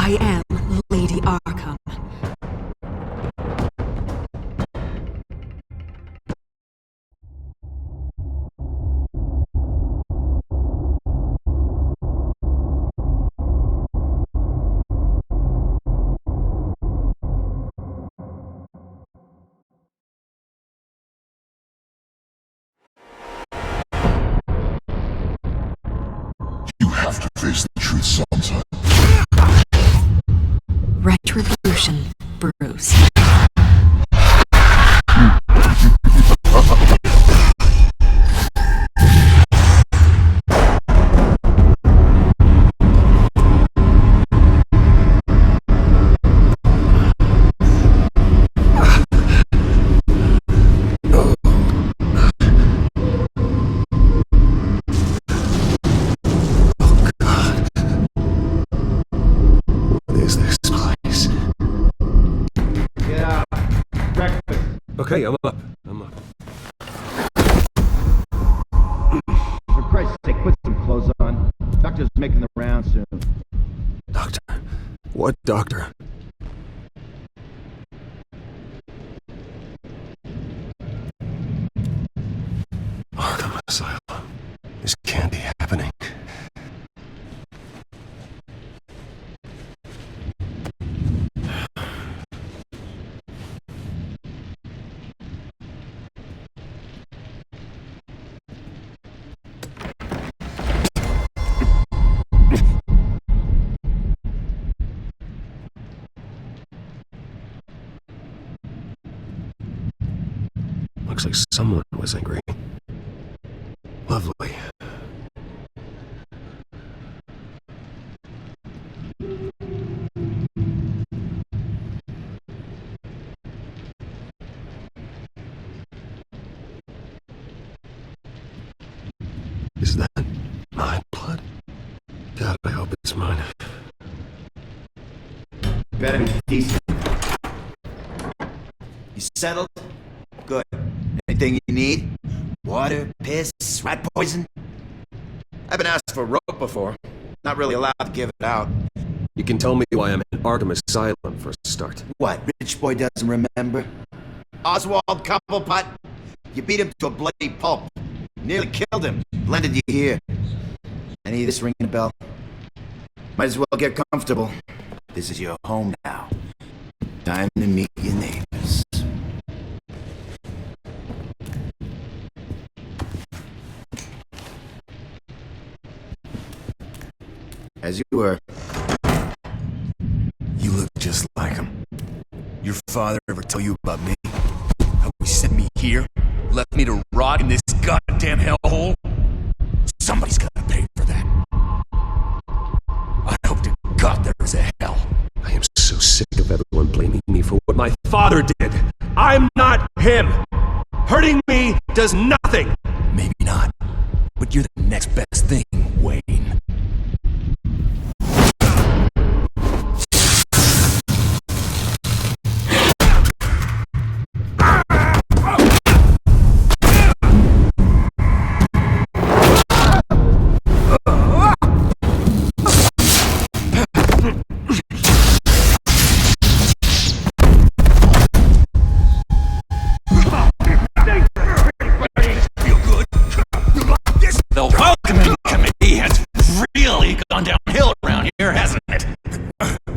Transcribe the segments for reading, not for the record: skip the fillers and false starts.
I am Lady Arkham. You have to face the truth sometime. Retribution, Bruce. Okay, I'm up. For Christ's sake, put some clothes on. Doctor's making the rounds soon. Doctor? What doctor? Arkham Asylum. This can't be happening. Looks like someone was angry. Lovely. Is that my blood? God, I hope it's mine. Better be decent. You settled? Good. Anything you need? Water, piss, rat poison? I've been asked for rope before. Not really allowed to give it out. You can tell me why I'm in Arkham Asylum for a start. What, rich boy doesn't remember? Oswald Cobblepot? You beat him to a bloody pulp. Nearly killed him. Landed you here. Any of this ringing a bell? Might as well get comfortable. This is your home now. Time to meet your neighbors. As you were. You look just like him. Your father ever tell you about me? How he sent me here? Left me to rot in this goddamn hellhole? Somebody's gotta pay for that. I hope to God there is a hell. I am so sick of everyone blaming me for what my father did. I'm not him. Hurting me does nothing. Maybe not, but you're the next best thing, Wayne. The welcoming committee has really gone downhill around here, hasn't it?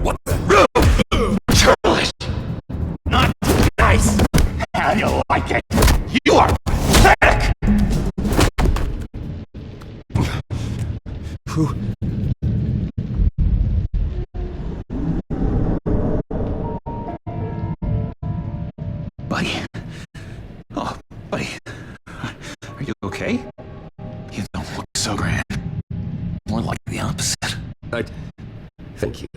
What the? Churlish! Not nice! How do you like it? You are pathetic! Who? Buddy? Oh, buddy. Are you okay? You don't look so grand. More like the opposite. Thank you.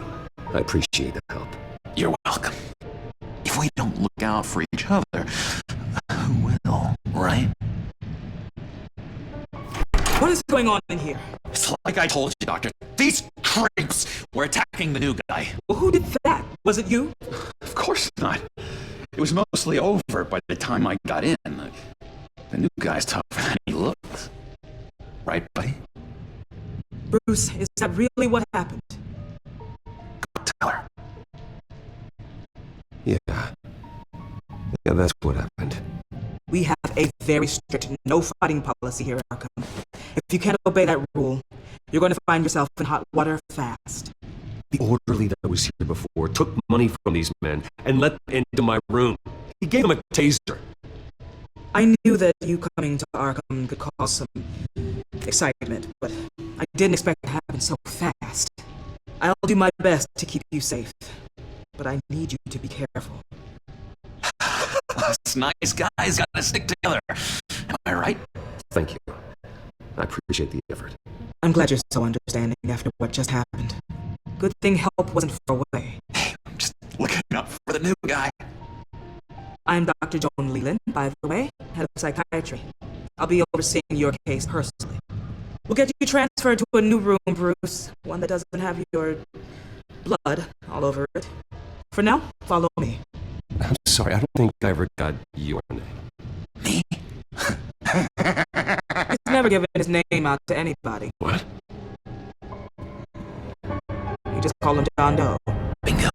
I appreciate the help. You're welcome. If we don't look out for each other, who will, right? What is going on in here? It's like I told you, Doctor. These creeps were attacking the new guy. Well, who did that? Was it you? Of course not. It was mostly over by the time I got in. The new guy's tougher than he looks. Right, buddy? Bruce, is that really what happened? Tyler, that's what happened. We have a very strict no-fighting policy here at Arkham. If you can't obey that rule, you're going to find yourself in hot water fast. The orderly that was here before took money from these men and let them into my room. He gave them a taser. I knew that you coming to Arkham could cause some excitement, but I didn't expect it to happen so fast. I'll do my best to keep you safe, but I need you to be careful. Us nice guys gotta stick together. Am I right? Thank you. I appreciate the effort. I'm glad you're so understanding after what just happened. Good thing help wasn't far away. Hey, I'm just looking up for the new guy. I'm Dr. Joan Leland, by the way, head of psychiatry. I'll be overseeing your case personally. We'll get you transferred to a new room, Bruce. One that doesn't have your blood all over it. For now, follow me. I'm sorry, I don't think I ever got your name. Me? He's never given his name out to anybody. What? You just call him John Doe. Bingo.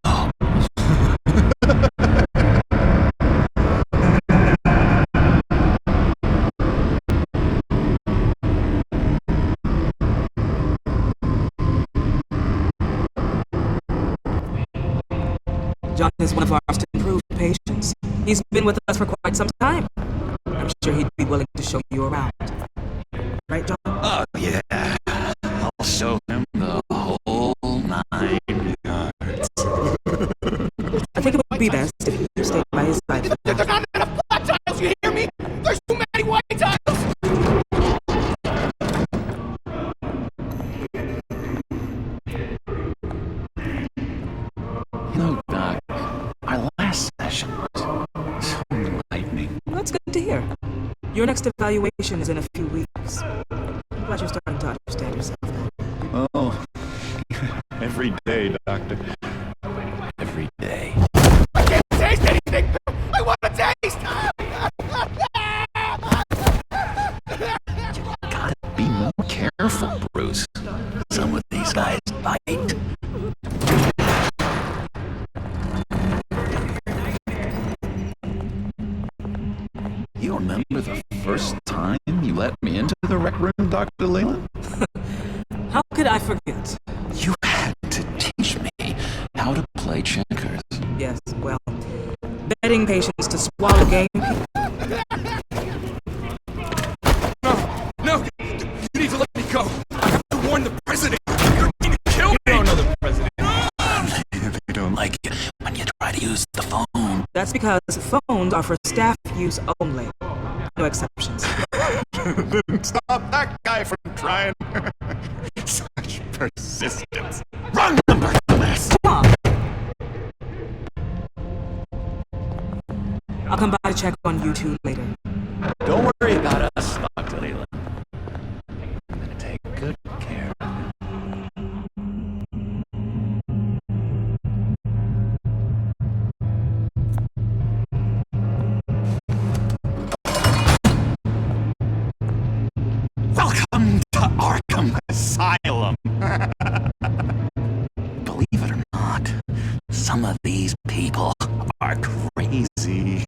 John is one of our most improved patients. He's been with us for quite some time. I'm sure he'd be willing to show you around. Right, John? Oh, yeah. I'll show him the whole 9 yards. I think it would be best if you stayed by his side. There's not enough black tiles, you hear me? There's too many white tiles! You know, Doc, our last session was so enlightening. That's good to hear. Your next evaluation is in a few weeks. I'm glad you're starting to understand yourself. Oh, every day, Doctor. Every day. I can't taste anything! I want to taste! Gotta be more careful, Bruce. Some of these guys bite. You remember the first time you let me into the rec room, Dr. Leland? How could I forget? You had to teach me how to play checkers. Yes, well, betting patients to swallow game people. No! You need to let me go! I have to warn the president! You're going to kill me! You don't know the president. They don't like it when you try to use the phone. That's because phones are for staff use only. No exceptions. Stop that guy from trying. Such persistence. Wrong number, dumbass! Come on! I'll come by to check on you two later. Don't worry about us, Dr. Leland. I'm gonna take good care of you. Welcome to Arkham Asylum. Believe it or not, some of these people are crazy.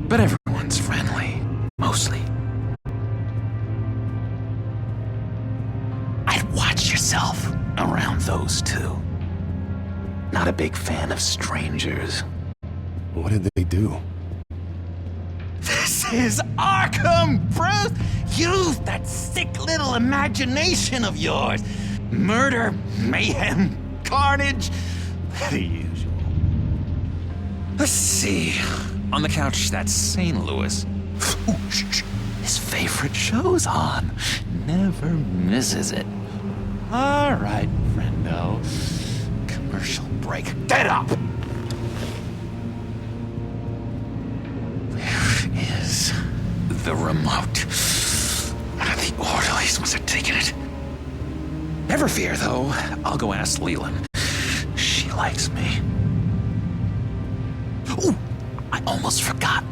But everyone's friendly, mostly. I'd watch yourself around those two. Not a big fan of strangers. What did they do? This is Arkham, Bruce! Use that sick little imagination of yours. Murder, mayhem, carnage, the usual. Let's see. On the couch, that's St. Louis. Ooh, shh. His favorite show's on. Never misses it. All right, friendo. Commercial break. Get up! Where is the remote? One of the orderlies must have taken it. Never fear, though. I'll go ask Leland. She likes me. Ooh, I almost forgot.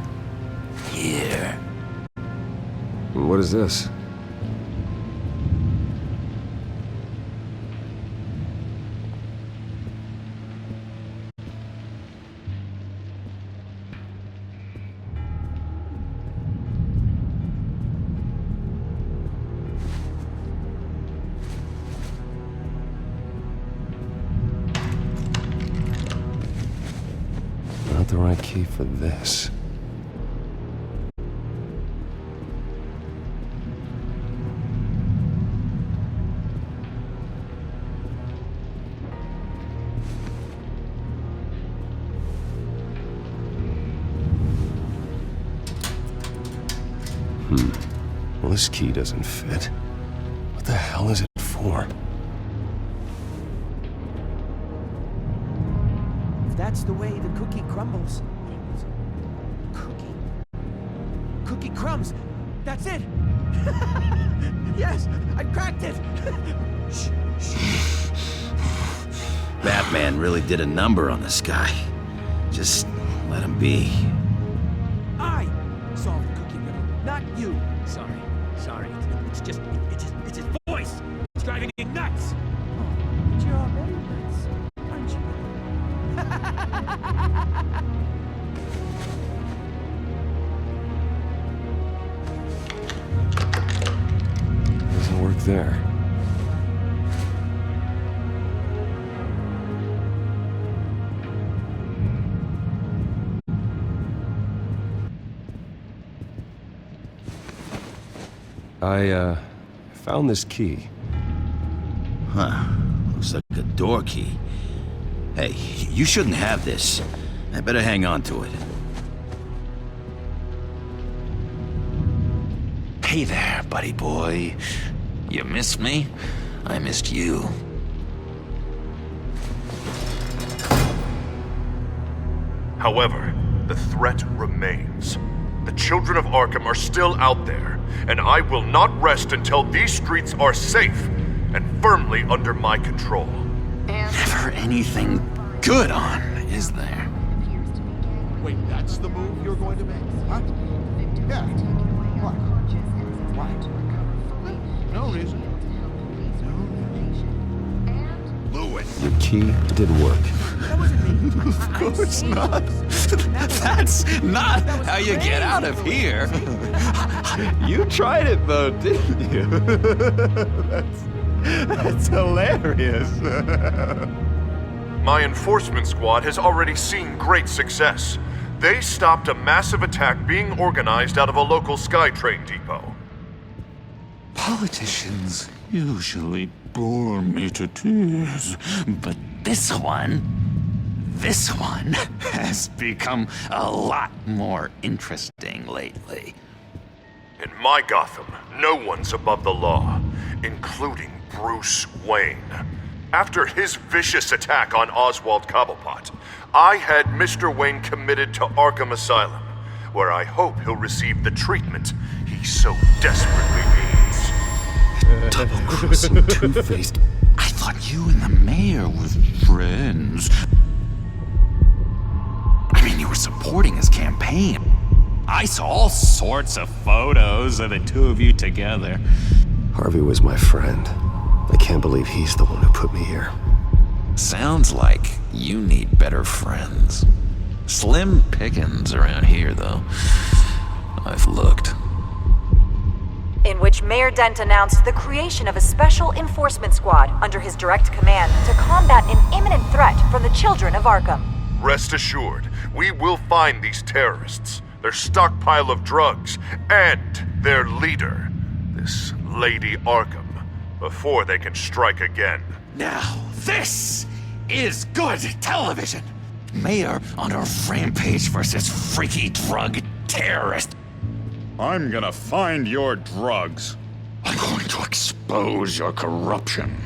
Here. What is this? right key for this. Well, this key doesn't fit. What the hell is it for? If that's the way the cookie crumbles. Cookie crumbs! That's it! Yes! I cracked it! Shh, shh. Batman really did a number on this guy. Just let him be. I solved the cookie riddle, not you. Sorry. It's his voice. It's driving me nuts. Oh, but you're already nuts, aren't you? Doesn't work there. I found this key. Huh. Looks like a door key. Hey, you shouldn't have this. I better hang on to it. Hey there, buddy boy. You missed me? I missed you. However, the threat remains. The children of Arkham are still out there, and I will not rest until these streets are safe and firmly under my control. Never anything good on, is there? Wait, that's the move you're going to make? Huh? Yeah. Why? No reason. Lewis! Your key didn't work. That wasn't me. Of course not. That's not how you get out of here. You tried it though, didn't you? That's hilarious. My enforcement squad has already seen great success. They stopped a massive attack being organized out of a local SkyTrain depot. Politicians usually bore me to tears, but this one has become a lot more interesting lately. In my Gotham, no one's above the law, including Bruce Wayne. After his vicious attack on Oswald Cobblepot, I had Mr. Wayne committed to Arkham Asylum, where I hope he'll receive the treatment he so desperately needs. Double-crossing Two-Faced. I thought you and the mayor were friends. I mean, you were supporting his campaign. I saw all sorts of photos of the two of you together. Harvey was my friend. I can't believe he's the one who put me here. Sounds like you need better friends. Slim pickings around here, though. I've looked. In which Mayor Dent announced the creation of a special enforcement squad under his direct command to combat an imminent threat from the children of Arkham. Rest assured, we will find these terrorists, their stockpile of drugs, and their leader, this Lady Arkham, before they can strike again. Now, this is good television. Mayor on a rampage versus freaky drug terrorist. I'm gonna find your drugs. I'm going to expose your corruption.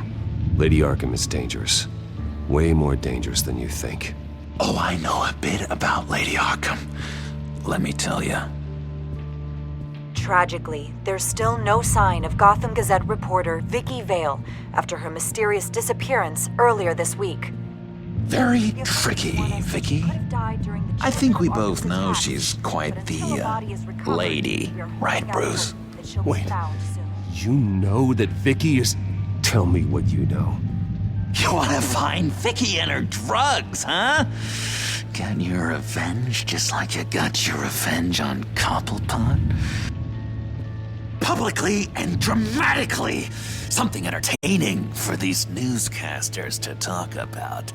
Lady Arkham is dangerous. Way more dangerous than you think. Oh, I know a bit about Lady Arkham. Let me tell you. Tragically, there's still no sign of Gotham Gazette reporter Vicky Vale after her mysterious disappearance earlier this week. Very tricky, Vicky. I think we both know she's quite the, lady, right, Bruce? Wait, you know that Vicky is... Tell me what you know. You want to find Vicky and her drugs, huh? Get your revenge just like you got your revenge on Cobblepot? Publicly and dramatically. Something entertaining for these newscasters to talk about.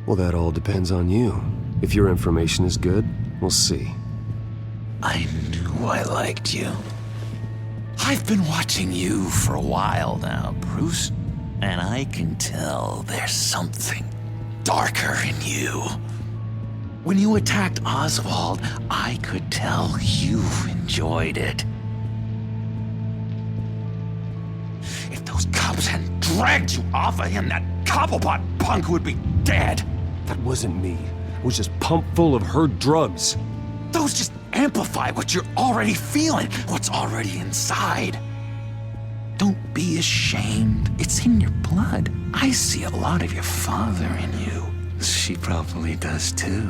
Well, that all depends on you. If your information is good, we'll see. I knew I liked you. I've been watching you for a while now, Bruce, and I can tell there's something darker in you. When you attacked Oswald, I could tell you enjoyed it. If those cops hadn't dragged you off of him, that Cobblepot punk would be dead. That wasn't me. I was just pumped full of her drugs. Those just amplify what you're already feeling, what's already inside. Don't be ashamed. It's in your blood. I see a lot of your father in you. She probably does too.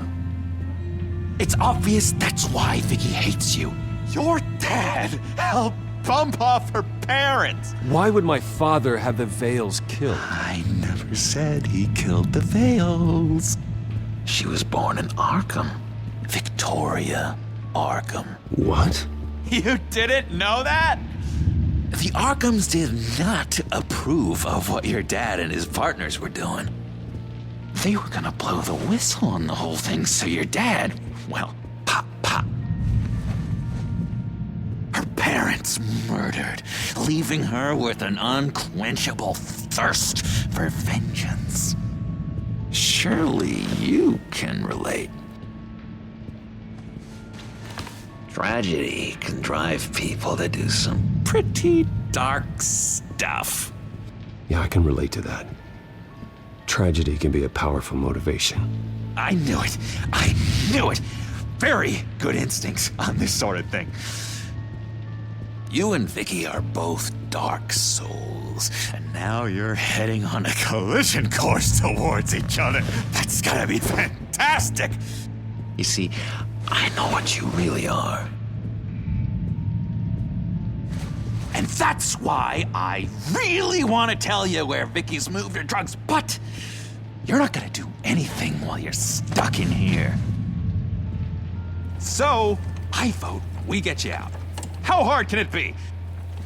It's obvious that's why Vicky hates you. Your dad helped bump off her parents. Why would my father have the Vales killed? I never said he killed the Vales. She was born in Arkham. Victoria Arkham. What? You didn't know that? The Arkhams did not approve of what your dad and his partners were doing. They were gonna blow the whistle on the whole thing, so your dad, well, pop. Her parents murdered, leaving her with an unquenchable thirst for vengeance. Surely you can relate. Tragedy can drive people to do some pretty dark stuff. Yeah, I can relate to that. Tragedy can be a powerful motivation. I knew it. I knew it. Very good instincts on this sort of thing. You and Vicky are both dark souls, and now you're heading on a collision course towards each other. That's gotta be fantastic. You see, I know what you really are. And that's why I really want to tell you where Vicky's moved her drugs, but you're not gonna do anything while you're stuck in here. So, I vote we get you out. How hard can it be?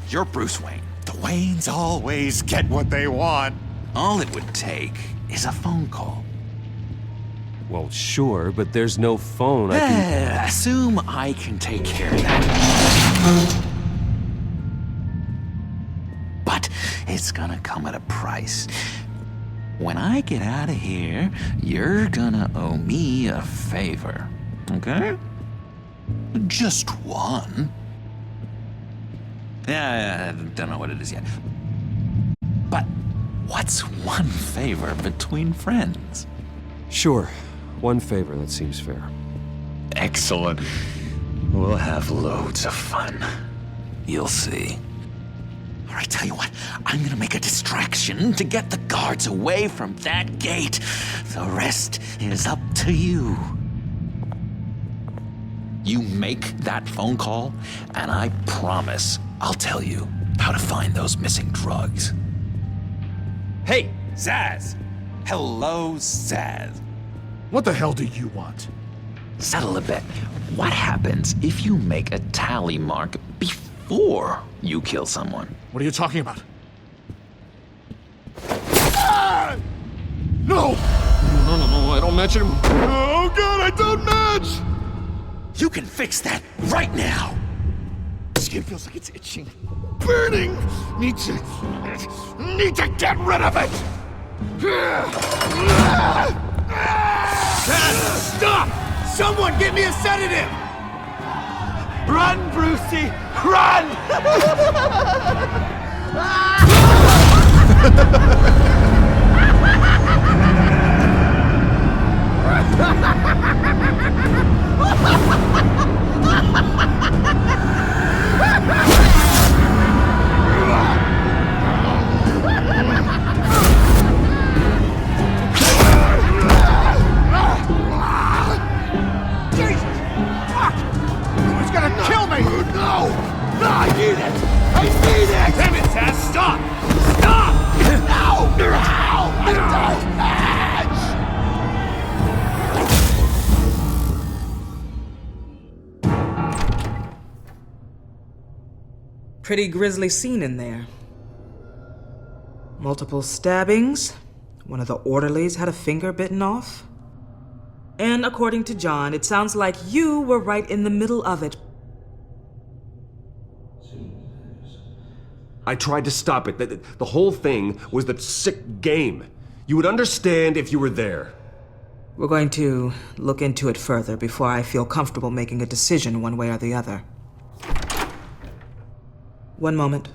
You're Bruce Wayne. The Waynes always get what they want. All it would take is a phone call. Well, sure, but there's no phone. I can... Assume I can take care of that. But it's gonna come at a price. When I get out of here, you're gonna owe me a favor, okay? Just one. Yeah, I don't know what it is yet. But what's one favor between friends? Sure. One favor, that seems fair. Excellent. We'll have loads of fun. You'll see. All right, tell you what, I'm gonna make a distraction to get the guards away from that gate. The rest is up to you. You make that phone call, and I promise I'll tell you how to find those missing drugs. Hey, Zaz! Hello, Zaz. What the hell do you want? Settle a bet. What happens if you make a tally mark before you kill someone? What are you talking about? Ah! No! No, I don't match him. Oh god, I don't match! You can fix that right now! Skin feels like it's itching. Burning! Need to get rid of it! Stop! Someone get me a sedative! Run, Brucey! Run! Pretty grisly scene in there. Multiple stabbings, One of the orderlies had a finger bitten off? And according to John, it sounds like you were right in the middle of it. I tried to stop it. The whole thing was the sick game. You would understand if you were there. We're going to look into it further before I feel comfortable making a decision one way or the other. One moment.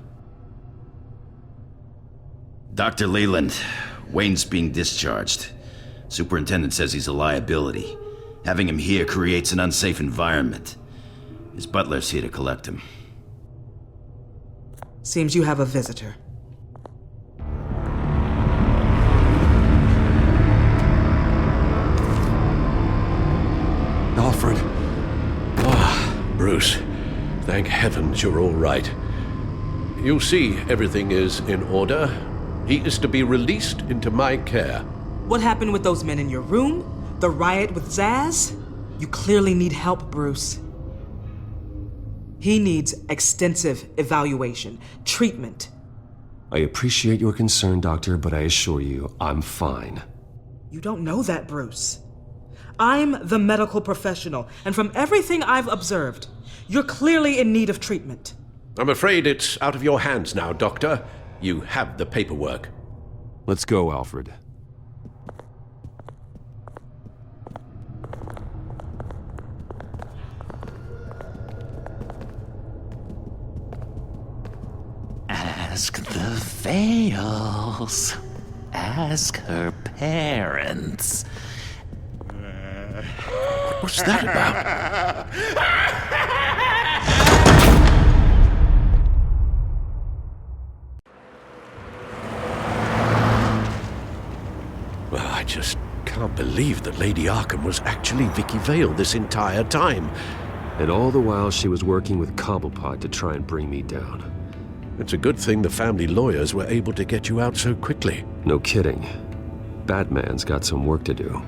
Dr. Leland, Wayne's being discharged. Superintendent says he's a liability. Having him here creates an unsafe environment. His butler's here to collect him. Seems you have a visitor. Alfred. Bruce. Thank heavens you're all right. You see, everything is in order. He is to be released into my care. What happened with those men in your room? The riot with Zaz? You clearly need help, Bruce. He needs extensive evaluation, treatment. I appreciate your concern, Doctor, but I assure you, I'm fine. You don't know that, Bruce. I'm the medical professional, and from everything I've observed, you're clearly in need of treatment. I'm afraid it's out of your hands now, Doctor. You have the paperwork. Let's go, Alfred. Ask the Vales. Ask her parents. What was that about? Well, I just can't believe that Lady Arkham was actually Vicky Vale this entire time. And all the while she was working with Cobblepot to try and bring me down. It's a good thing the family lawyers were able to get you out so quickly. No kidding. Batman's got some work to do.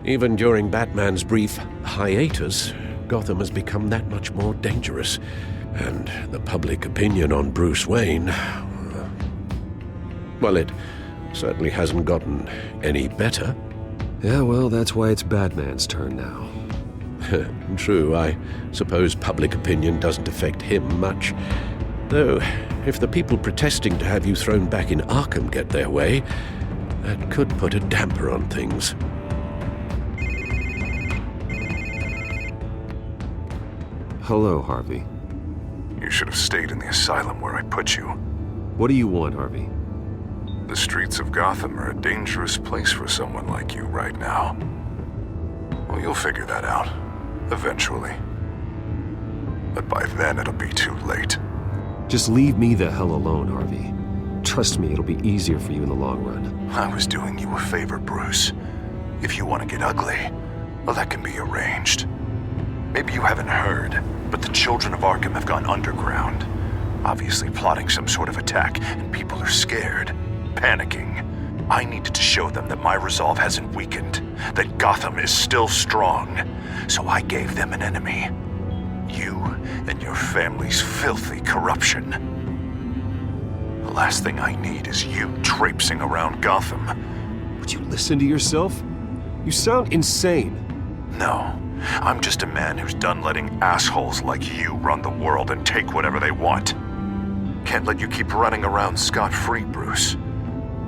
Even during Batman's brief hiatus, Gotham has become that much more dangerous. And the public opinion on Bruce Wayne... well, it certainly hasn't gotten any better. Yeah, well, that's why it's Batman's turn now. True, I suppose public opinion doesn't affect him much. Though, if the people protesting to have you thrown back in Arkham get their way, that could put a damper on things. Hello, Harvey. You should have stayed in the asylum where I put you. What do you want, Harvey? The streets of Gotham are a dangerous place for someone like you right now. Well, you'll figure that out. Eventually. But by then, it'll be too late. Just leave me the hell alone, Harvey. Trust me, it'll be easier for you in the long run. I was doing you a favor, Bruce. If you want to get ugly, well, that can be arranged. Maybe you haven't heard, but the children of Arkham have gone underground. Obviously plotting some sort of attack, and people are scared, panicking. I needed to show them that my resolve hasn't weakened, that Gotham is still strong. So I gave them an enemy. You and your family's filthy corruption. The last thing I need is you traipsing around Gotham. Would you listen to yourself? You sound insane. No, I'm just a man who's done letting assholes like you run the world and take whatever they want. Can't let you keep running around scot-free, Bruce.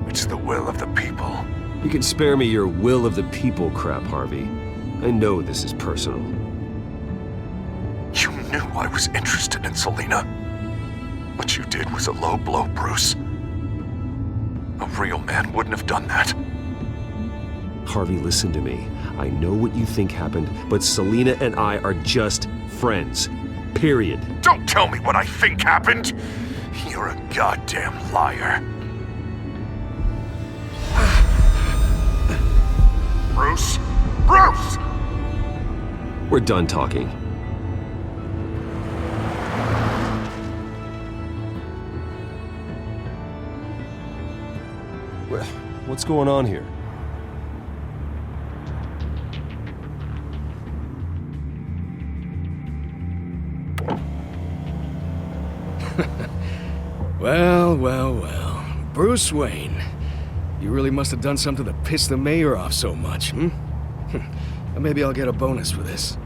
It's the will of the people. You can spare me your will of the people crap, Harvey. I know this is personal. You knew I was interested in Selina. What you did was a low blow, Bruce. A real man wouldn't have done that. Harvey, listen to me. I know what you think happened, but Selina and I are just friends. Period. Don't tell me what I think happened! You're a goddamn liar. Bruce? Bruce! We're done talking. What's going on here? Well. Bruce Wayne. You really must have done something to piss the mayor off so much, hmm? Maybe I'll get a bonus for this.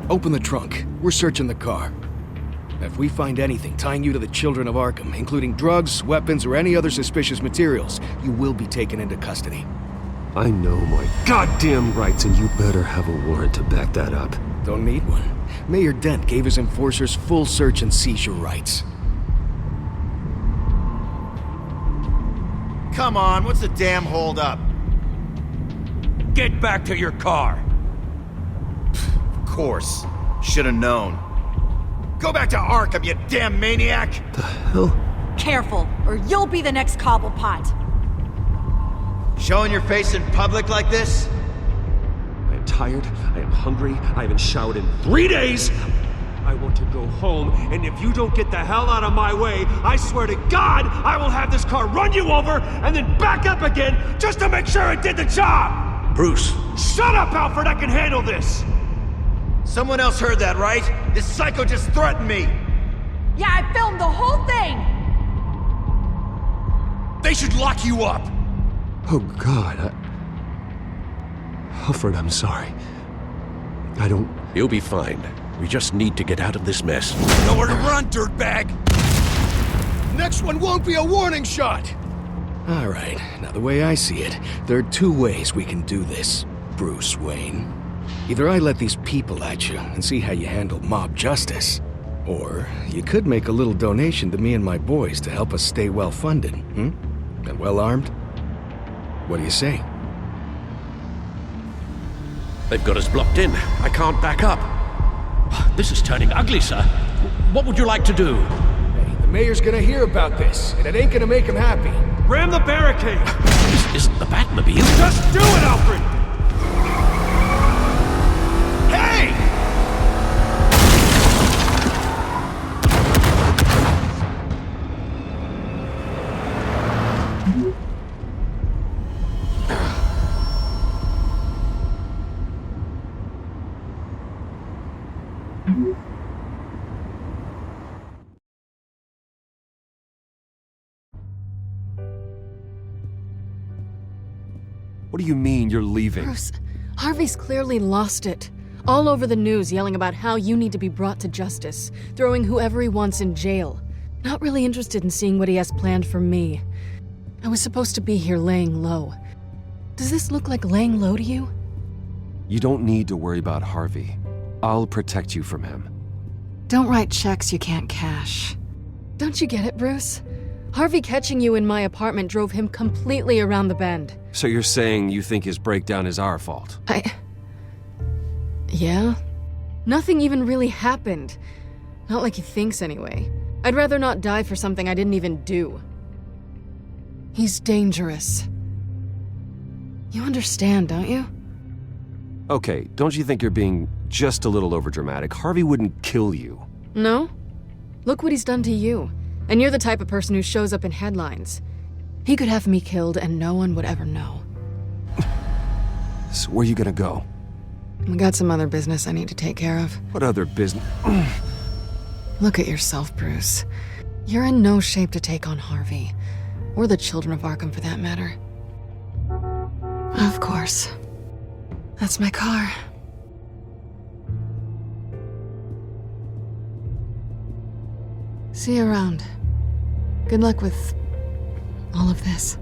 Open the trunk. We're searching the car. If we find anything tying you to the Children of Arkham, including drugs, weapons, or any other suspicious materials, you will be taken into custody. I know my goddamn rights, and you better have a warrant to back that up. Don't need one. Mayor Dent gave his enforcers full search and seizure rights. Come on, what's the damn holdup? Get back to your car! Of course. Should've known. Go back to Arkham, you damn maniac! The hell? Careful, or you'll be the next Cobblepot. Showing your face in public like this? I am tired, I am hungry, I haven't showered in 3 days! I want to go home, and if you don't get the hell out of my way, I swear to God, I will have this car run you over, and then back up again, just to make sure it did the job! Bruce! Shut up, Alfred, I can handle this! Someone else heard that, right? This psycho just threatened me! Yeah, I filmed the whole thing! They should lock you up! Oh, God, Alfred, I'm sorry. I don't... You'll be fine. We just need to get out of this mess. Nowhere to run, dirtbag! Next one won't be a warning shot! Alright, now the way I see it, there are 2 ways we can do this, Bruce Wayne. Either I let these people at you and see how you handle mob justice, or you could make a little donation to me and my boys to help us stay well-funded, and well-armed. What do you say? They've got us blocked in. I can't back up. This is turning ugly, sir. What would you like to do? Hey, the mayor's gonna hear about this, and it ain't gonna make him happy. Ram the barricade! This isn't the Batmobile. Just do it, Alfred! Hey! What do you mean you're leaving? Bruce, Harvey's clearly lost it. All over the news yelling about how you need to be brought to justice, throwing whoever he wants in jail. Not really interested in seeing what he has planned for me. I was supposed to be here laying low. Does this look like laying low to you? You don't need to worry about Harvey. I'll protect you from him. Don't write checks you can't cash. Don't you get it, Bruce? Harvey catching you in my apartment drove him completely around the bend. So you're saying you think his breakdown is our fault? Yeah? Nothing even really happened. Not like he thinks, anyway. I'd rather not die for something I didn't even do. He's dangerous. You understand, don't you? Okay, don't you think you're being just a little overdramatic? Harvey wouldn't kill you. No? Look what he's done to you. And you're the type of person who shows up in headlines. He could have me killed and no one would ever know. So where are you gonna go? I got some other business I need to take care of. What other business? Look at yourself, Bruce. You're in no shape to take on Harvey. Or the Children of Arkham, for that matter. Of course. That's my car. See you around. Good luck with all of this.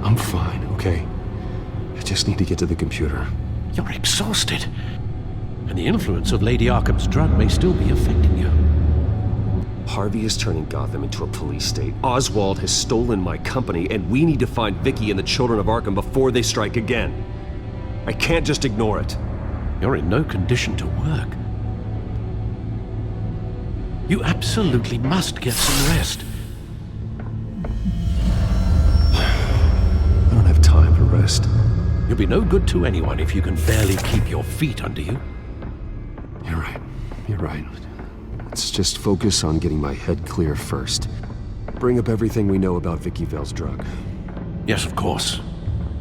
I'm fine, okay? I just need to get to the computer. You're exhausted. And the influence of Lady Arkham's drug may still be affecting you. Harvey is turning Gotham into a police state. Oswald has stolen my company, and we need to find Vicky and the Children of Arkham before they strike again. I can't just ignore it. You're in no condition to work. You absolutely must get some rest. I don't have time to rest. You'll be no good to anyone if you can barely keep your feet under you. You're right. You're right. Let's just focus on getting my head clear first. Bring up everything we know about Vicky Vale's drug. Yes, of course.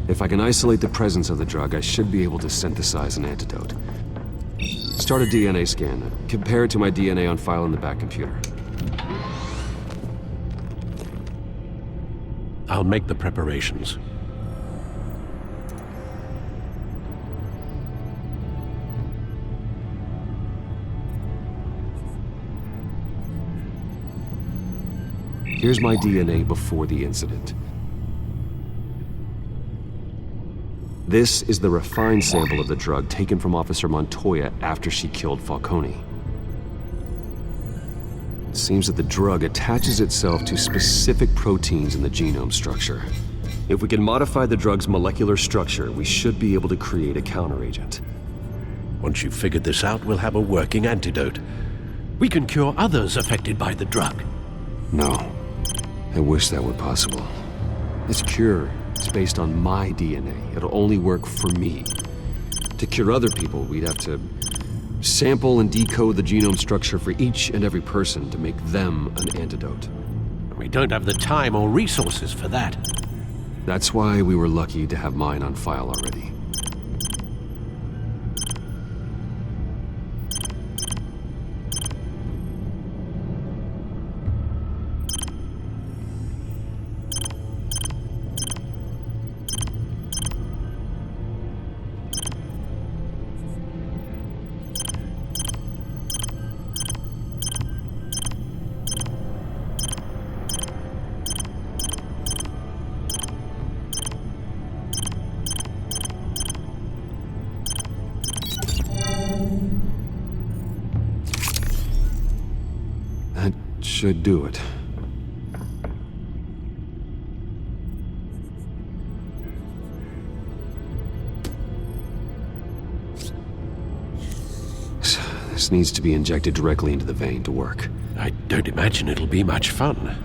If I can isolate the presence of the drug, I should be able to synthesize an antidote. Start a DNA scan. Compare it to my DNA on file in the back computer. I'll make the preparations. Here's my DNA before the incident. This is the refined sample of the drug taken from Officer Montoya after she killed Falcone. It seems that the drug attaches itself to specific proteins in the genome structure. If we can modify the drug's molecular structure, we should be able to create a counteragent. Once you've figured this out, we'll have a working antidote. We can cure others affected by the drug. No. I wish that were possible. This cure is based on my DNA. It'll only work for me. To cure other people, we'd have to sample and decode the genome structure for each and every person to make them an antidote. We don't have the time or resources for that. That's why we were lucky to have mine on file already. Should do it. This needs to be injected directly into the vein to work. I don't imagine it'll be much fun.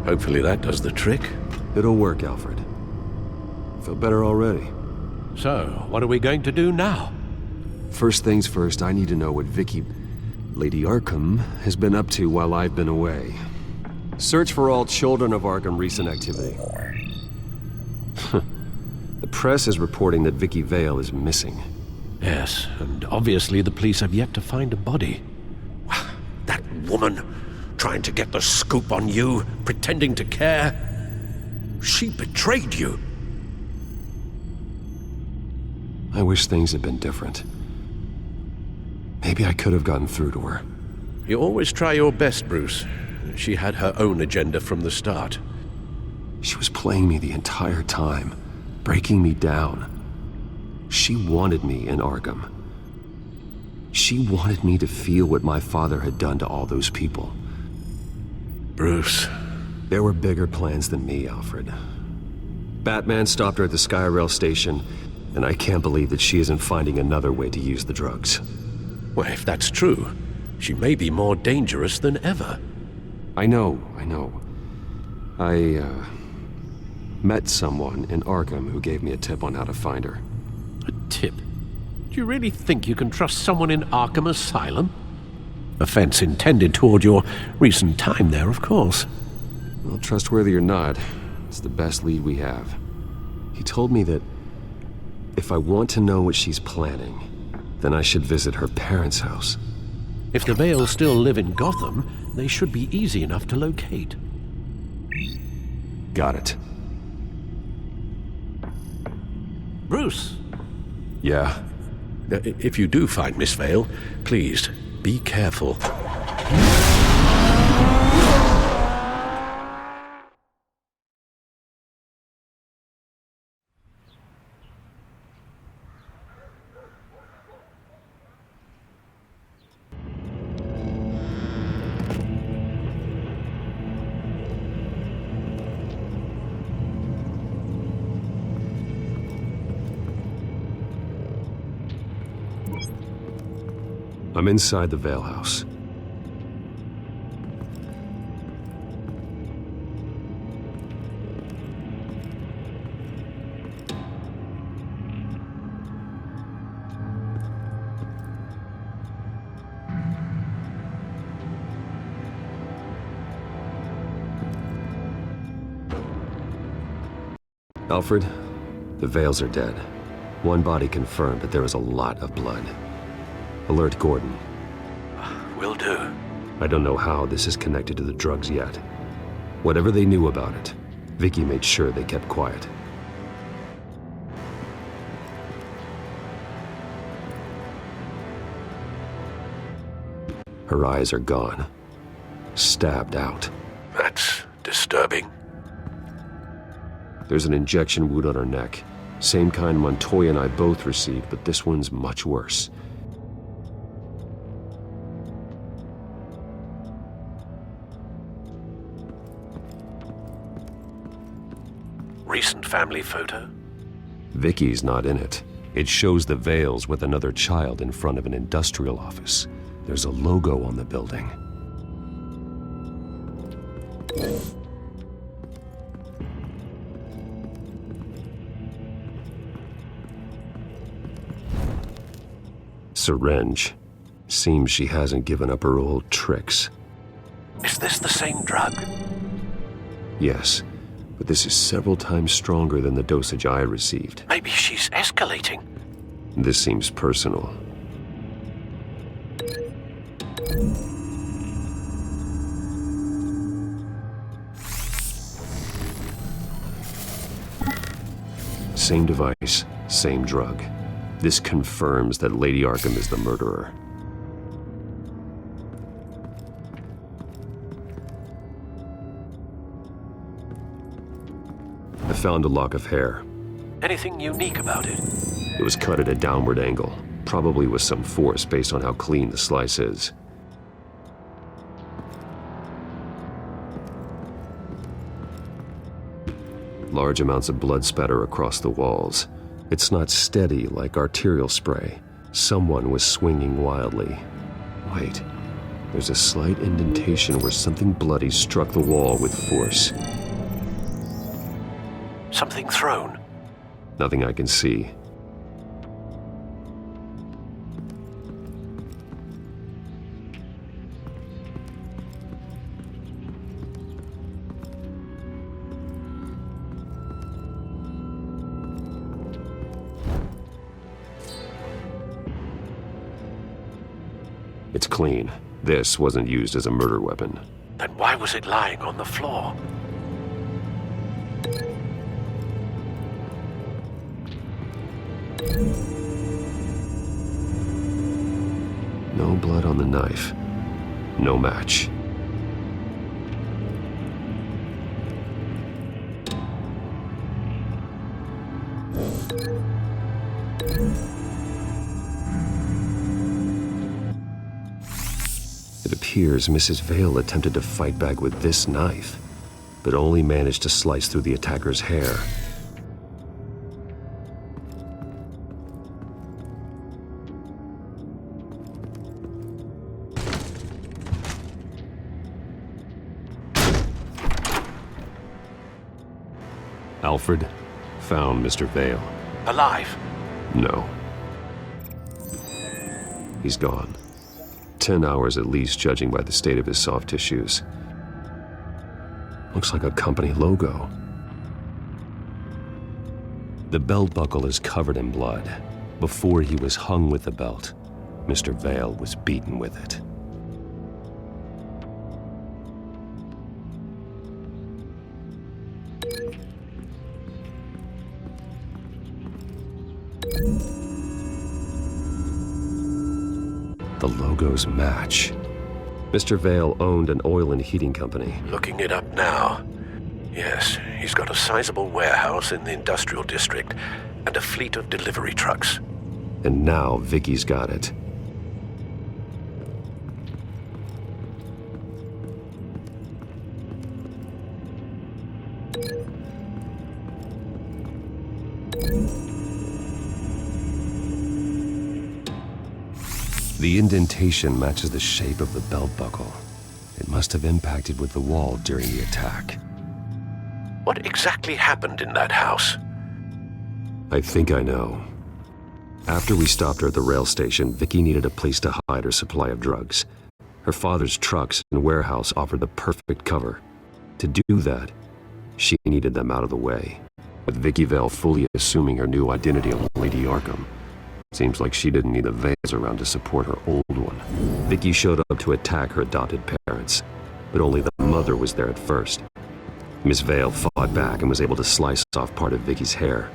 Hopefully that does the trick. It'll work, Alfred. I feel better already. So, what are we going to do now? First things first, I need to know what Lady Arkham, has been up to while I've been away. Search for all children of Arkham recent activity. The press is reporting that Vicky Vale is missing. Yes, and obviously the police have yet to find a body. That woman, trying to get the scoop on you, pretending to care. She betrayed you. I wish things had been different. Maybe I could have gotten through to her. You always try your best, Bruce. She had her own agenda from the start. She was playing me the entire time, breaking me down. She wanted me in Arkham. She wanted me to feel what my father had done to all those people. Bruce. There were bigger plans than me, Alfred. Batman stopped her at the Skyrail station, and I can't believe that she isn't finding another way to use the drugs. Well, if that's true, she may be more dangerous than ever. I know. I met someone in Arkham who gave me a tip on how to find her. A tip? Do you really think you can trust someone in Arkham Asylum? Offense intended toward your recent time there, of course. Well, trustworthy or not, it's the best lead we have. He told me that if I want to know what she's planning, then I should visit her parents' house. If the Vales still live in Gotham, they should be easy enough to locate. Got it. Bruce! Yeah? If you do find Miss Vale, please, be careful. I'm inside the Vale house. Alfred, the Vales are dead. One body confirmed, but there is a lot of blood. Alert Gordon. Will do. I don't know how this is connected to the drugs yet. Whatever they knew about it, Vicky made sure they kept quiet. Her eyes are gone. Stabbed out. That's disturbing. There's an injection wound on her neck. Same kind Montoya and I both received, but this one's much worse. Recent family photo? Vicky's not in it. It shows the Vales with another child in front of an industrial office. There's a logo on the building. Syringe. Seems she hasn't given up her old tricks. Is this the same drug? Yes, but this is several times stronger than the dosage I received. Maybe she's escalating. This seems personal. Same device, same drug. This confirms that Lady Arkham is the murderer. I found a lock of hair. Anything unique about it? It was cut at a downward angle, probably with some force based on how clean the slice is. Large amounts of blood spatter across the walls. It's not steady like arterial spray. Someone was swinging wildly. Wait, there's a slight indentation where something bloody struck the wall with force. Something thrown? Nothing I can see. It's clean. This wasn't used as a murder weapon. Then why was it lying on the floor? No blood on the knife. No match. It appears Mrs. Vale attempted to fight back with this knife, but only managed to slice through the attacker's hair. Alfred found Mr. Vale. Alive? No. He's gone. 10 hours at least, judging by the state of his soft tissues. Looks like a company logo. The belt buckle is covered in blood. Before he was hung with the belt, Mr. Vale was beaten with it. The logos match. Mr. Vale owned an oil and heating company. Looking it up now. Yes, he's got a sizable warehouse in the industrial district and a fleet of delivery trucks. And now Vicky's got it. The indentation matches the shape of the belt buckle. It must have impacted with the wall during the attack. What exactly happened in that house? I think I know. After we stopped her at the rail station, Vicky needed a place to hide her supply of drugs. Her father's trucks and warehouse offered the perfect cover. To do that, she needed them out of the way. with Vicky Vale fully assuming her new identity of Lady Arkham. Seems like she didn't need the Vales around to support her old one. Vicky showed up to attack her adopted parents, but only the mother was there at first. Miss Vale fought back and was able to slice off part of Vicky's hair.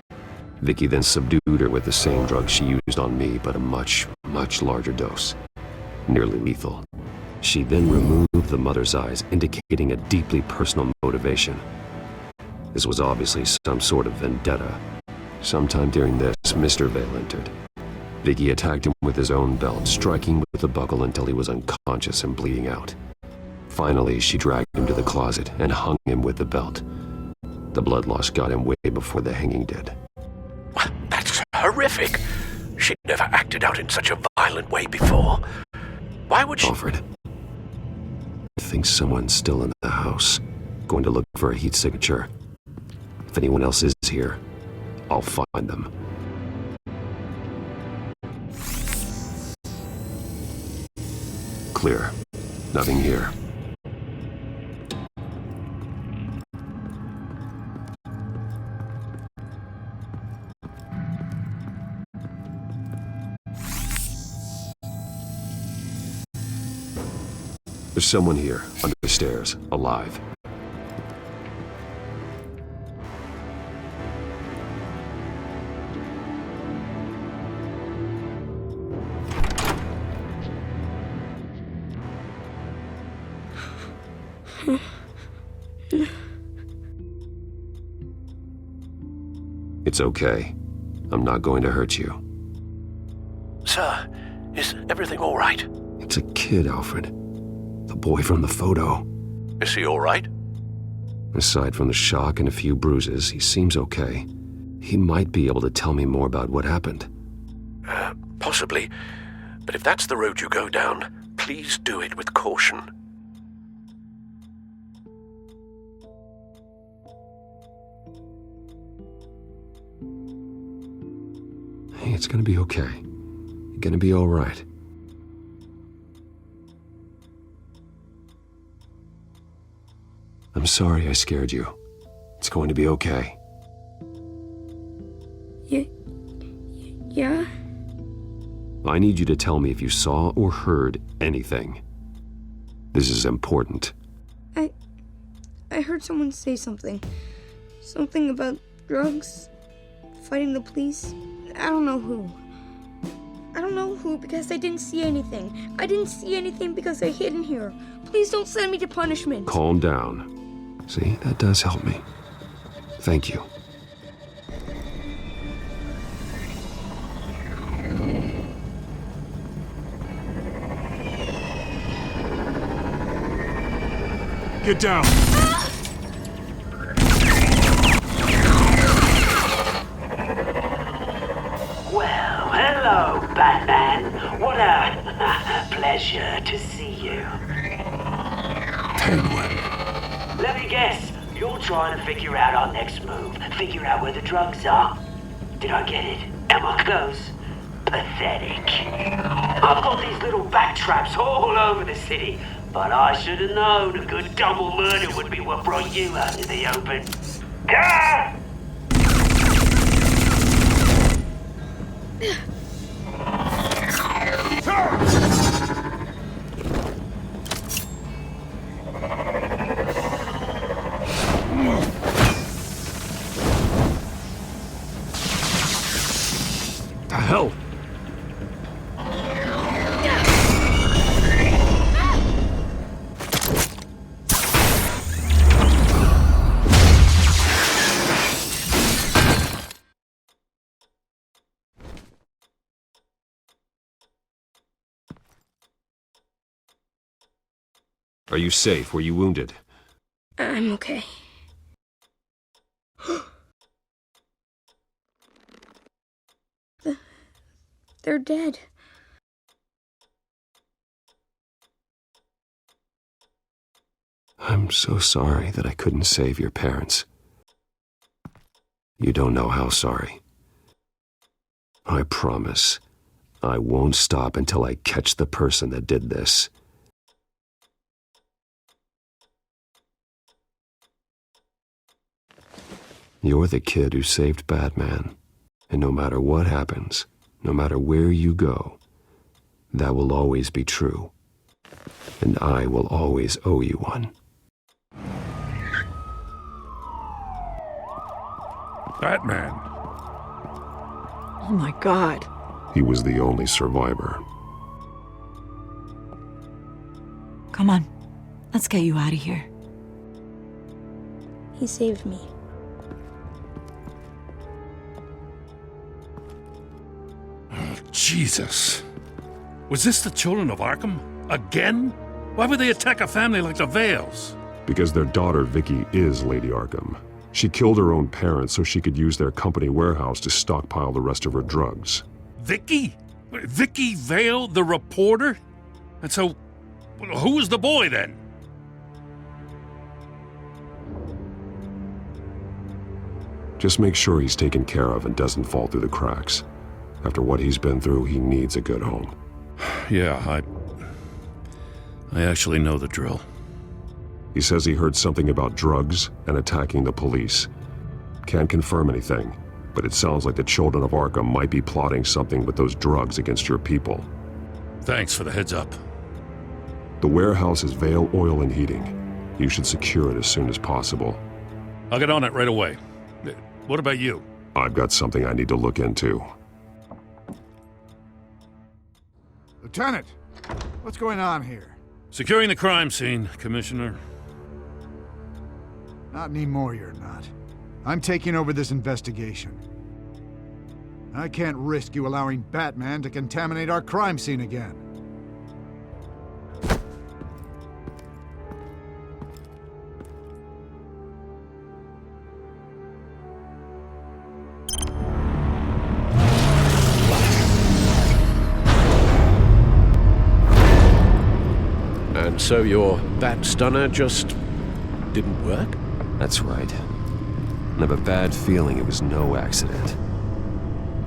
Vicky then subdued her with the same drug she used on me, but a much, much larger dose. Nearly lethal. She then removed the mother's eyes, indicating a deeply personal motivation. This was obviously some sort of vendetta. Sometime during this, Mr. Vale entered. Vicky attacked him with his own belt, striking with the buckle until he was unconscious and bleeding out. Finally, she dragged him to the closet and hung him with the belt. The blood loss got him way before the hanging did. That's horrific. She'd never acted out in such a violent way before. Why would she... Alfred, I think someone's still in the house. Going to look for a heat signature. If anyone else is here, I'll find them. Clear. Nothing here. There's someone here, under the stairs, alive. It's okay. I'm not going to hurt you. Sir, is everything all right? It's a kid, Alfred. The boy from the photo. Is he all right? Aside from the shock and a few bruises, he seems okay. He might be able to tell me more about what happened. Possibly. But if that's the road you go down, please do it with caution. Hey, it's gonna be okay. You're gonna be all right. I'm sorry I scared you. It's going to be okay. Yeah? I need you to tell me if you saw or heard anything. This is important. I heard someone say something. Something about drugs, fighting the police. I don't know who. I don't know who because I didn't see anything. I didn't see anything because I hid in here. Please don't send me to punishment. Calm down. See, that does help me. Thank you. Get down! Well, hello, Batman. What a pleasure to see you. Penguin. Let me guess, you're trying to figure out our next move. Figure out where the drugs are. Did I get it? Am I close? Pathetic. I've got these little bat traps all over the city, but I should have known a good double murder would be what brought you out in the open. Ah! The hell? Are you safe? Were you wounded? I'm okay. They're dead. I'm so sorry that I couldn't save your parents. You don't know how sorry. I promise, I won't stop until I catch the person that did this. You're the kid who saved Batman. And no matter what happens, no matter where you go, that will always be true. And I will always owe you one. Batman. Oh my god. He was the only survivor. Come on. Let's get you out of here. He saved me. Jesus. Was this the children of Arkham? Again? Why would they attack a family like the Vales? Because their daughter, Vicky, is Lady Arkham. She killed her own parents so she could use their company warehouse to stockpile the rest of her drugs. Vicky? Vicky Vale, the reporter? And so, who was the boy then? Just make sure he's taken care of and doesn't fall through the cracks. After what he's been through, he needs a good home. Yeah, I actually know the drill. He says he heard something about drugs and attacking the police. Can't confirm anything, but it sounds like the children of Arkham might be plotting something with those drugs against your people. Thanks for the heads up. The warehouse is Vale Oil and Heating. You should secure it as soon as possible. I'll get on it right away. What about you? I've got something I need to look into. Lieutenant, what's going on here? Securing the crime scene, Commissioner. Not anymore, you're not. I'm taking over this investigation. I can't risk you allowing Batman to contaminate our crime scene again. And so your bat stunner just didn't work? That's right. I have a bad feeling it was no accident.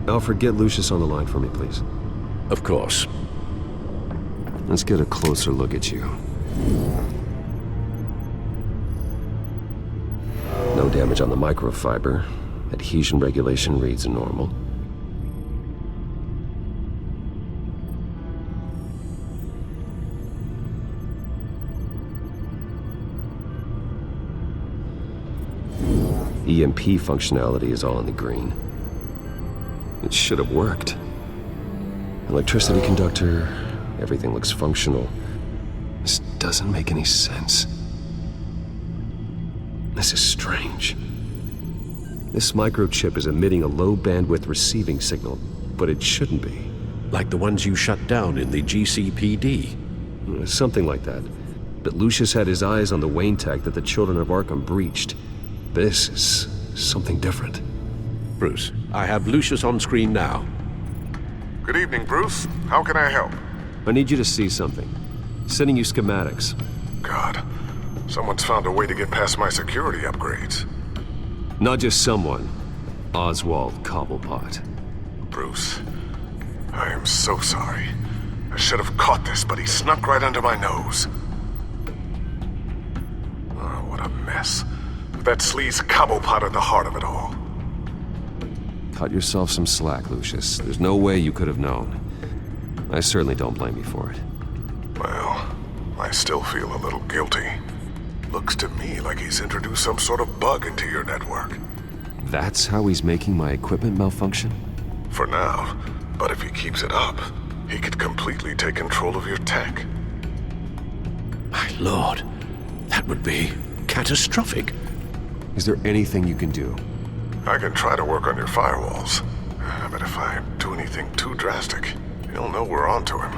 Alfred, get Lucius on the line for me, please. Of course. Let's get a closer look at you. No damage on the microfiber. Adhesion regulation reads normal. EMP functionality is all in the green. It should have worked. Electricity conductor, everything looks functional. This doesn't make any sense. This is strange. This microchip is emitting a low-bandwidth receiving signal, but it shouldn't be. Like the ones you shut down in the GCPD? Something like that. But Lucius had his eyes on the Wayne tech that the children of Arkham breached. This is something different. Bruce, I have Lucius on screen now. Good evening, Bruce. How can I help? I need you to see something. Sending you schematics. God, someone's found a way to get past my security upgrades. Not just someone. Oswald Cobblepot. Bruce, I am so sorry. I should have caught this, but he snuck right under my nose. Oh, what a mess. That sleaze Cobblepot at the heart of it all. Cut yourself some slack, Lucius. There's no way you could have known. I certainly don't blame you for it. Well, I still feel a little guilty. Looks to me like he's introduced some sort of bug into your network. That's how he's making my equipment malfunction? For now, but if he keeps it up, he could completely take control of your tech. My lord, that would be catastrophic. Is there anything you can do? I can try to work on your firewalls, but if I do anything too drastic, he'll know we're onto him.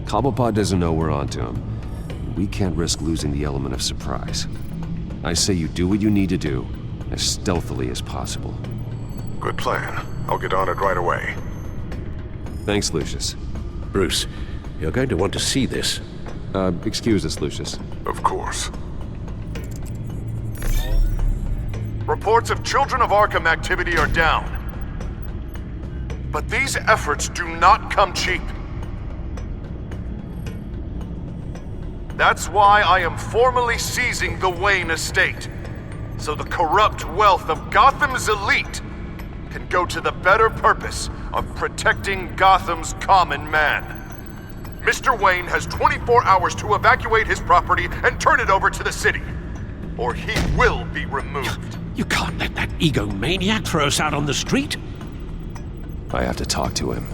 Cobblepot doesn't know we're onto him. We can't risk losing the element of surprise. I say you do what you need to do, as stealthily as possible. Good plan. I'll get on it right away. Thanks, Lucius. Bruce, you're going to want to see this. Excuse us, Lucius. Of course. Reports of Children of Arkham activity are down. But these efforts do not come cheap. That's why I am formally seizing the Wayne estate, so the corrupt wealth of Gotham's elite can go to the better purpose of protecting Gotham's common man. Mr. Wayne has 24 hours to evacuate his property and turn it over to the city, or he will be removed. You can't let that egomaniac throw us out on the street. I have to talk to him.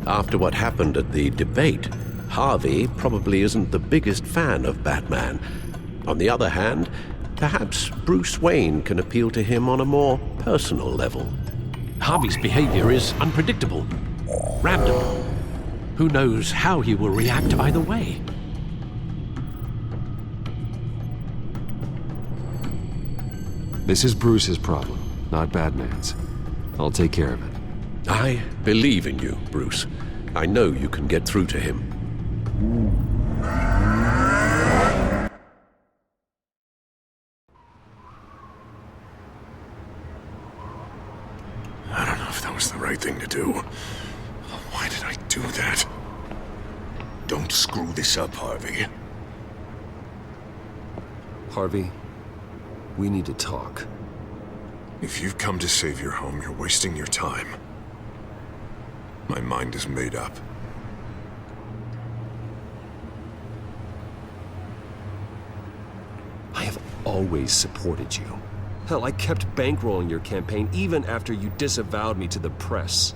After what happened at the debate, Harvey probably isn't the biggest fan of Batman. On the other hand, perhaps Bruce Wayne can appeal to him on a more personal level. Harvey's behavior is unpredictable, random. Who knows how he will react either way? This is Bruce's problem, not Batman's. I'll take care of it. I believe in you, Bruce. I know you can get through to him. I don't know if that was the right thing to do. Why did I do that? Don't screw this up, Harvey. Harvey, we need to talk. If you've come to save your home, you're wasting your time. My mind is made up. I have always supported you. Hell, I kept bankrolling your campaign even after you disavowed me to the press.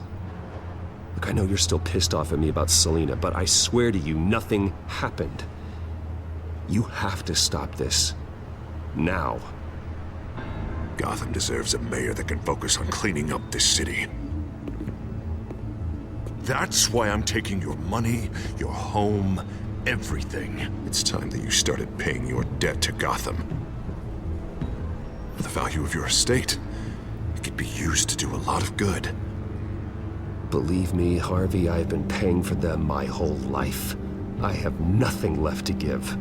Look, I know you're still pissed off at me about Selina, but I swear to you, nothing happened. You have to stop this. Now. Gotham deserves a mayor that can focus on cleaning up this city. That's why I'm taking your money, your home, everything. It's time that you started paying your debt to Gotham. For the value of your estate, it could be used to do a lot of good. Believe me, Harvey, I've been paying for them my whole life. I have nothing left to give.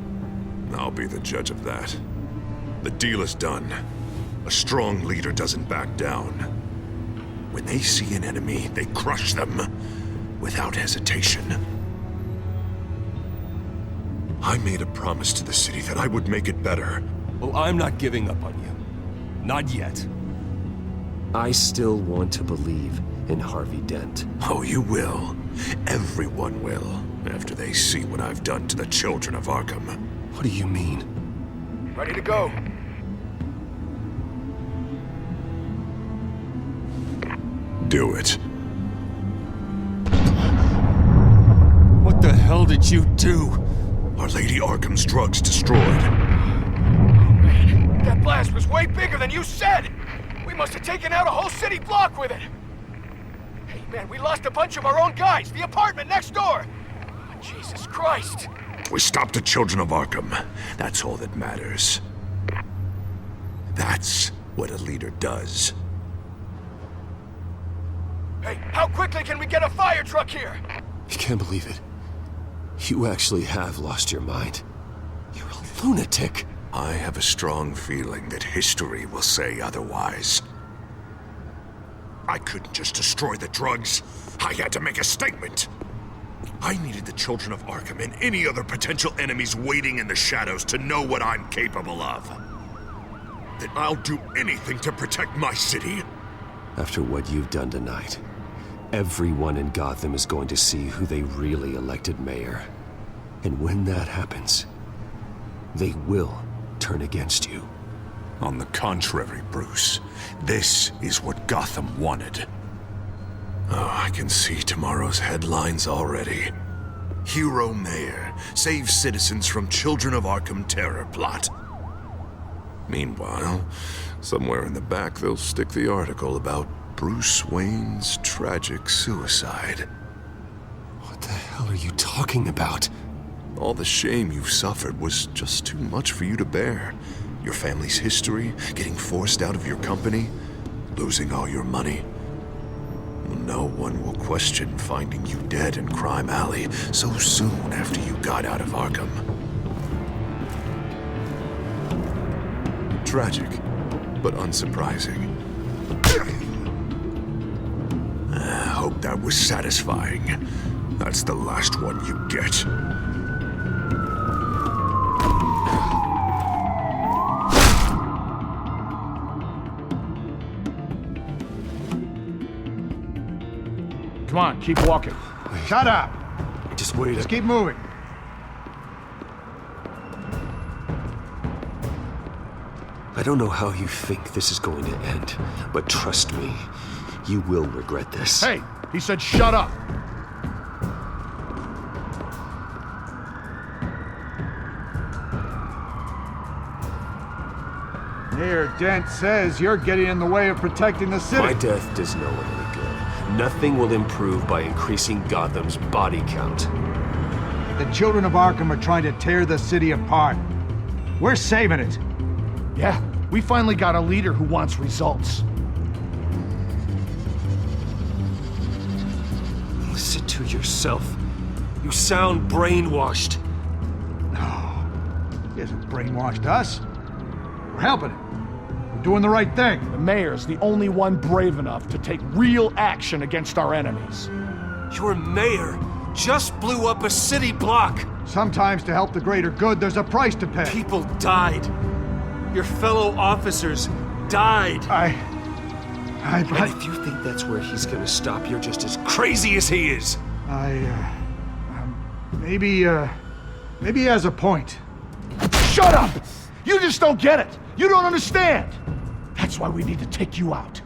I'll be the judge of that. The deal is done. A strong leader doesn't back down. When they see an enemy, they crush them without hesitation. I made a promise to the city that I would make it better. Well, I'm not giving up on you. Not yet. I still want to believe in Harvey Dent. Oh, you will. Everyone will, after they see what I've done to the children of Arkham. What do you mean? Ready to go. Do it. What the hell did you do? Our Lady Arkham's drugs destroyed. That blast was way bigger than you said! We must have taken out a whole city block with it! Hey man, we lost a bunch of our own guys! The apartment next door! Oh, Jesus Christ! We stopped the children of Arkham. That's all that matters. That's what a leader does. Hey, how quickly can we get a fire truck here? I can't believe it. You actually have lost your mind. You're a lunatic. I have a strong feeling that history will say otherwise. I couldn't just destroy the drugs. I had to make a statement. I needed the children of Arkham and any other potential enemies waiting in the shadows to know what I'm capable of. That I'll do anything to protect my city. After what you've done tonight, everyone in Gotham is going to see who they really elected mayor. And when that happens, they will turn against you. On the contrary, Bruce, this is what Gotham wanted. Oh, I can see tomorrow's headlines already. Hero Mayor saves citizens from Children of Arkham terror plot. Meanwhile, somewhere in the back they'll stick the article about Bruce Wayne's tragic suicide. What the hell are you talking about? All the shame you've suffered was just too much for you to bear. Your family's history, getting forced out of your company, losing all your money. No one will question finding you dead in Crime Alley so soon after you got out of Arkham. Tragic, but unsurprising. I hope that was satisfying. That's the last one you get. Come on, keep walking. Shut up! Just wait. Just keep moving. I don't know how you think this is going to end, but trust me, you will regret this. Hey, he said shut up! Mayor Dent says you're getting in the way of protecting the city. My death does no one any good. Nothing will improve by increasing Gotham's body count. The children of Arkham are trying to tear the city apart. We're saving it. Yeah, we finally got a leader who wants results. Listen to yourself. You sound brainwashed. No, he hasn't brainwashed us. We're helping him. We're doing the right thing. The mayor's the only one brave enough to take real action against our enemies. Your mayor just blew up a city block. Sometimes to help the greater good, there's a price to pay. People died. Your fellow officers died. And if you think that's where he's gonna stop, you're just as crazy as he is. Maybe he has a point. Shut up! You just don't get it. You don't understand. That's why we need to take you out.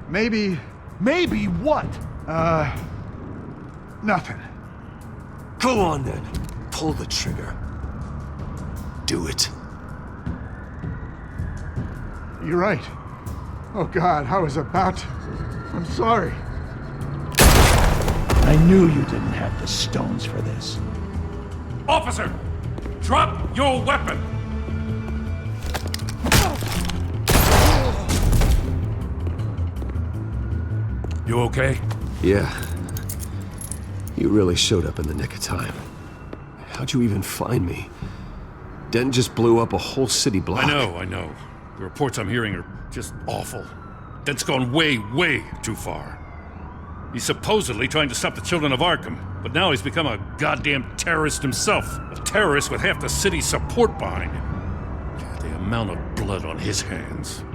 Maybe what? Nothing. Go on then. Pull the trigger. Do it. You're right. Oh God, I was about to. I'm sorry. I knew you didn't have the stones for this. Officer! Drop your weapon! You okay? Yeah. You really showed up in the nick of time. How'd you even find me? Dent just blew up a whole city block. I know. The reports I'm hearing are just awful. Dent's gone way, way too far. He's supposedly trying to stop the children of Arkham, but now he's become a goddamn terrorist himself. A terrorist with half the city's support behind him. The amount of blood on his hands.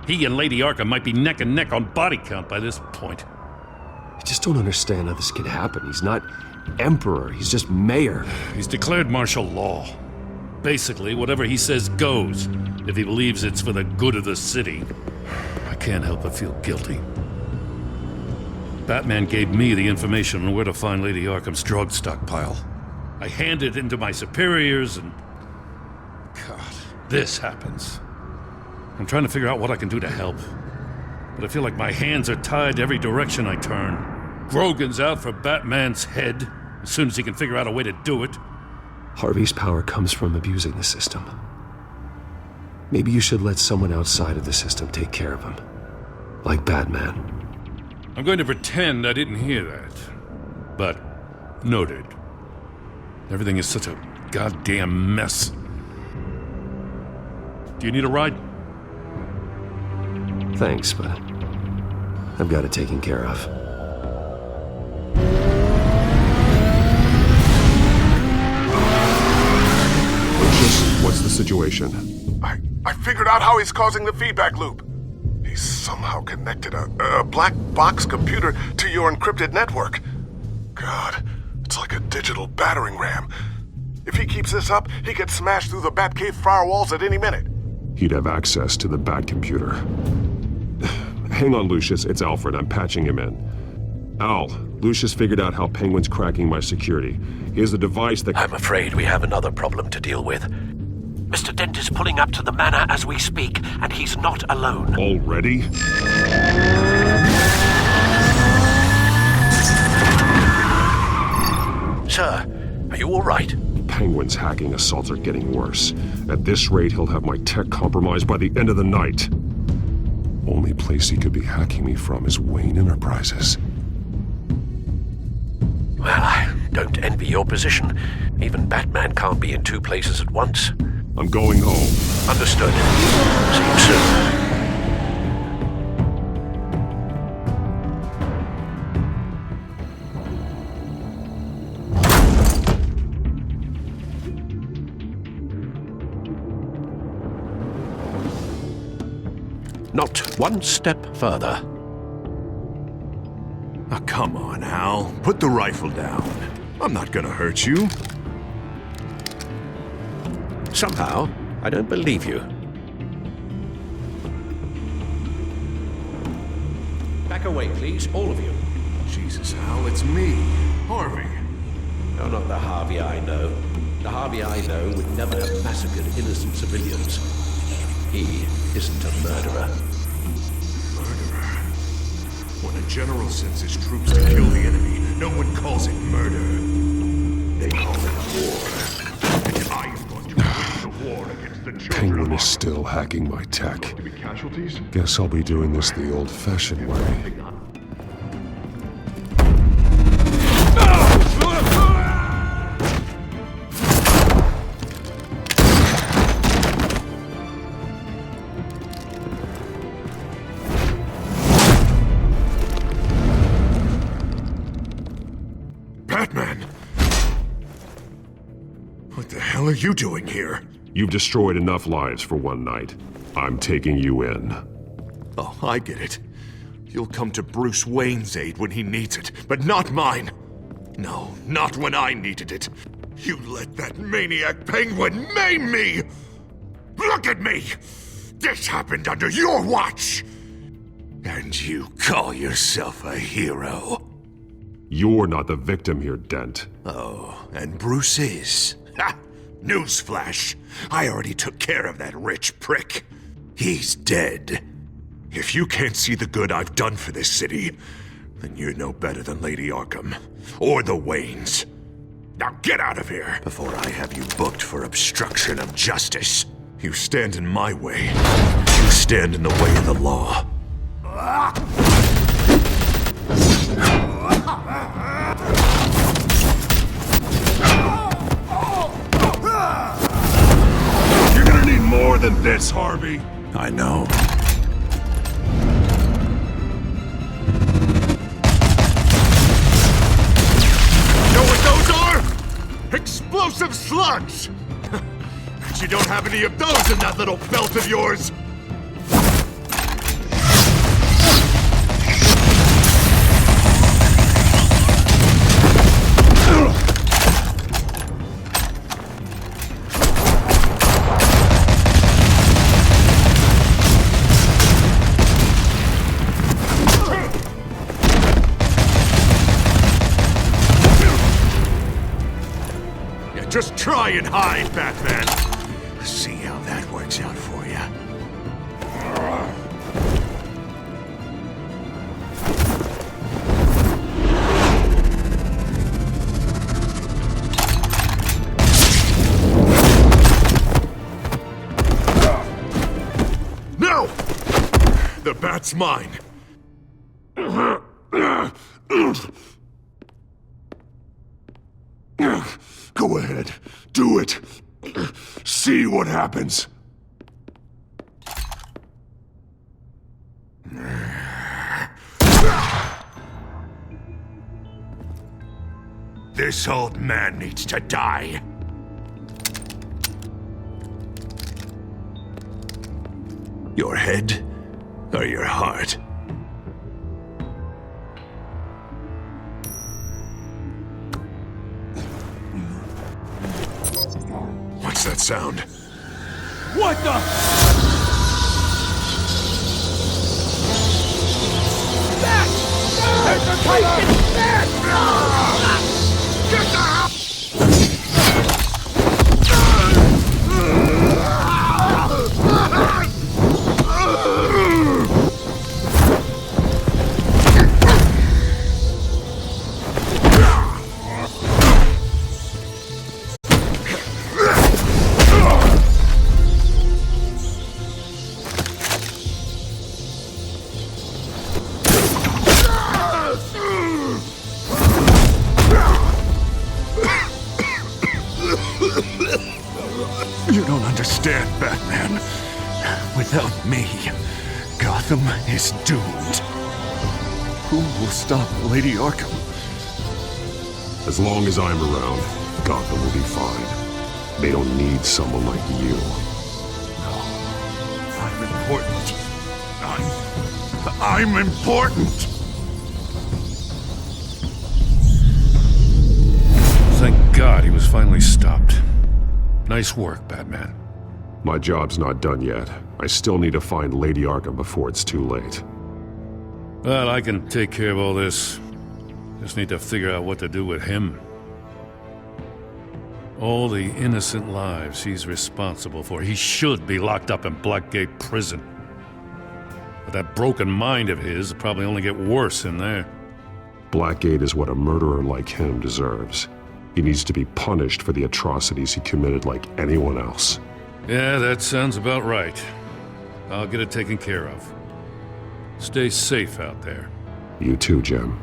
He and Lady Arkham might be neck and neck on body count by this point. I just don't understand how this could happen. He's not emperor, he's just mayor. He's declared martial law. Basically, whatever he says goes, if he believes it's for the good of the city. I can't help but feel guilty. Batman gave me the information on where to find Lady Arkham's drug stockpile. I handed it into my superiors and... God, this happens. I'm trying to figure out what I can do to help. But I feel like my hands are tied every direction I turn. Grogan's out for Batman's head, as soon as he can figure out a way to do it. Harvey's power comes from abusing the system. Maybe you should let someone outside of the system take care of him. Like Batman. I'm going to pretend I didn't hear that. But, noted. Everything is such a goddamn mess. Do you need a ride? Thanks, but I've got it taken care of. What's the situation? I figured out how he's causing the feedback loop. He's somehow connected a black box computer to your encrypted network. God, it's like a digital battering ram. If he keeps this up, he could smash through the Batcave firewalls at any minute. He'd have access to the Bat computer. Hang on, Lucius. It's Alfred. I'm patching him in. Al, Lucius figured out how Penguin's cracking my security. He has a device that... I'm afraid we have another problem to deal with. Mr. Dent is pulling up to the manor as we speak, and he's not alone. Already? Sir, are you all right? Penguin's hacking assaults are getting worse. At this rate, he'll have my tech compromised by the end of the night. Only place he could be hacking me from is Wayne Enterprises. Well, I don't envy your position. Even Batman can't be in two places at once. I'm going home. Understood. See you soon. Not one step further. Oh, God. Come on, Hal. Put the rifle down. I'm not gonna hurt you. Somehow, I don't believe you. Back away, please, all of you. Jesus, Hal, it's me, Harvey. No, not the Harvey I know. The Harvey I know would never have massacred innocent civilians. He isn't a murderer. Murderer? When a general sends his troops to kill the enemy, no one calls it murder. They call it war. And I am going to win the war against the children Penguin of is still hacking my tech. to be casualties. Guess I'll be doing this the old-fashioned way. Batman! What the hell are you doing here? You've destroyed enough lives for one night. I'm taking you in. Oh, I get it. You'll come to Bruce Wayne's aid when he needs it, but not mine. No, not when I needed it. You let that maniac Penguin maim me! Look at me! This happened under your watch! And you call yourself a hero? You're not the victim here, Dent. Oh, and Bruce is. Ha! Newsflash. I already took care of that rich prick. He's dead. If you can't see the good I've done for this city, then you're no better than Lady Arkham. Or the Waynes. Now get out of here before I have you booked for obstruction of justice. You stand in my way. You stand in the way of the law. You're gonna need more than this, Harvey. I know. Know what those are? Explosive slugs! But you don't have any of those in that little belt of yours! Just try and hide, Batman. See how that works out for you. No! The bat's mine. Go ahead. Do it. See what happens. This old man needs to die. Your head or your heart? What's that sound? What the? Back! There's a freaking bat! Get the hell! You don't understand, Batman. Without me, Gotham is doomed. Who will stop Lady Arkham? As long as I'm around, Gotham will be fine. They don't need someone like you. No. I'm important. I'm important! God he was finally stopped. Nice work, Batman. My job's not done yet. I still need to find Lady Arkham before it's too late. Well, I can take care of all this. Just need to figure out what to do with him. All the innocent lives he's responsible for. He should be locked up in Blackgate Prison. But that broken mind of his will probably only get worse in there. Blackgate is what a murderer like him deserves. He needs to be punished for the atrocities he committed like anyone else. Yeah, that sounds about right. I'll get it taken care of. Stay safe out there. You too, Jim.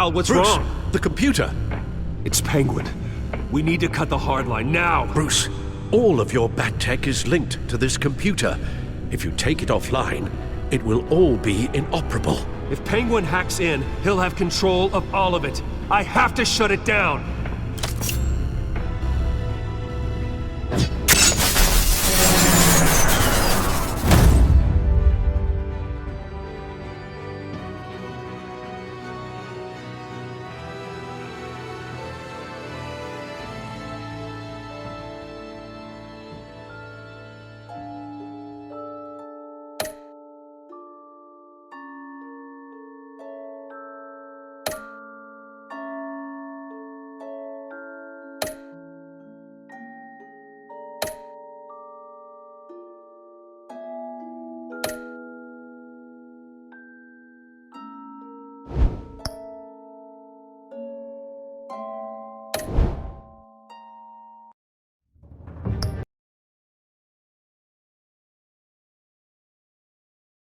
Al, what's Bruce, wrong? The computer. It's Penguin. We need to cut the hard line now. Bruce, all of your bat tech is linked to this computer. If you take it offline, it will all be inoperable. If Penguin hacks in, he'll have control of all of it. I have to shut it down.